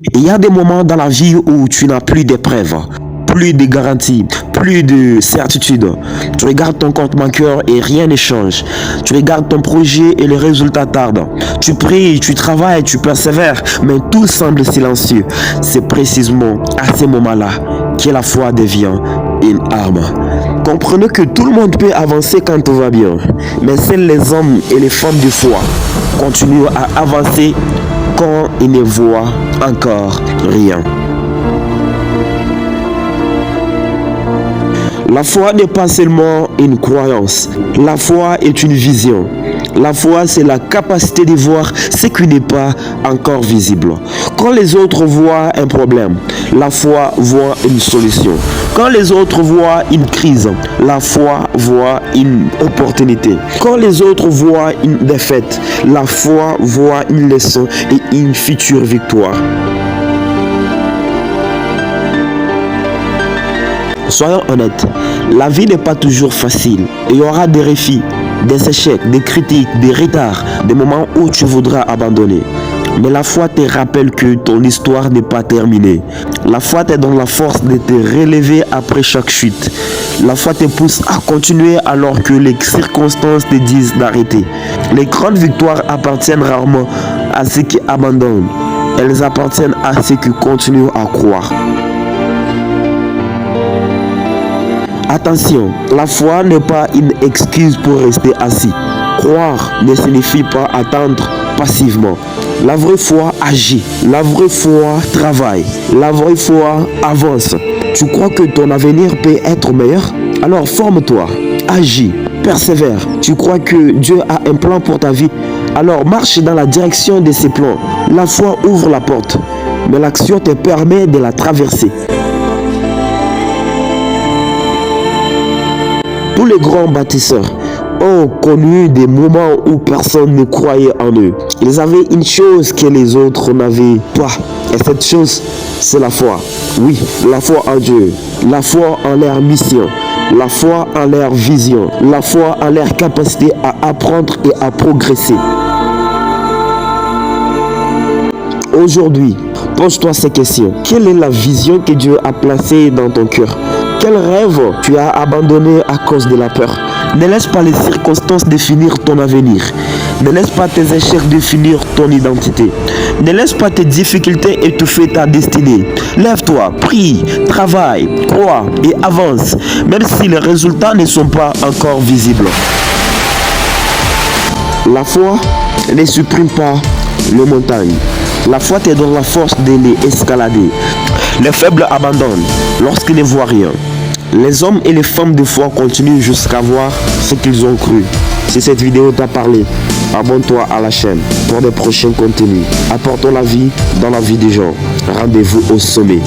Il y a des moments dans la vie où tu n'as plus d'épreuves, plus de garanties, plus de certitude. Tu regardes ton compte bancaire et rien ne change. Tu regardes ton projet et les résultats tardent. Tu pries, tu travailles, tu persévères, mais tout semble silencieux. C'est précisément à ces moments-là que la foi devient une arme. Comprenez que tout le monde peut avancer quand tout va bien, mais seuls les hommes et les femmes de foi continuent à avancer quand ils ne voient encore rien. La foi n'est pas seulement une croyance, la foi est une vision. La foi, c'est la capacité de voir ce qui n'est pas encore visible. Quand les autres voient un problème, la foi voit une solution. Quand les autres voient une crise, la foi voit une opportunité. Quand les autres voient une défaite, la foi voit une leçon et une future victoire. Soyons honnêtes, la vie n'est pas toujours facile. Il y aura des défis, des échecs, des critiques, des retards, des moments où tu voudras abandonner. Mais la foi te rappelle que ton histoire n'est pas terminée. La foi te donne la force de te relever après chaque chute. La foi te pousse à continuer alors que les circonstances te disent d'arrêter. Les grandes victoires appartiennent rarement à ceux qui abandonnent. Elles appartiennent à ceux qui continuent à croire. Attention, la foi n'est pas une excuse pour rester assis. Croire ne signifie pas attendre passivement. La vraie foi agit, la vraie foi travaille, la vraie foi avance. Tu crois que ton avenir peut être meilleur? Alors forme-toi, agis, persévère. Tu crois que Dieu a un plan pour ta vie? Alors marche dans la direction de ses plans. La foi ouvre la porte, mais l'action te permet de la traverser. Tous les grands bâtisseurs ont connu des moments où personne ne croyait en eux. Ils avaient une chose que les autres n'avaient pas. Et cette chose, c'est la foi. Oui, la foi en Dieu, la foi en leur mission, la foi en leur vision, la foi en leur capacité à apprendre et à progresser. Aujourd'hui, pose-toi ces questions. Quelle est la vision que Dieu a placée dans ton cœur? Quel rêve tu as abandonné à cause de la peur? Ne laisse pas les circonstances définir ton avenir. Ne laisse pas tes échecs définir ton identité. Ne laisse pas tes difficultés étouffer ta destinée. Lève-toi, prie, travaille, crois et avance, même si les résultats ne sont pas encore visibles. La foi ne supprime pas les montagnes. La foi te donne la force de les escalader. Les faibles abandonnent lorsqu'ils ne voient rien. Les hommes et les femmes de foi continuent jusqu'à voir ce qu'ils ont cru. Si cette vidéo t'a parlé, abonne-toi à la chaîne pour de prochains contenus. Apportons la vie dans la vie des gens. Rendez-vous au sommet.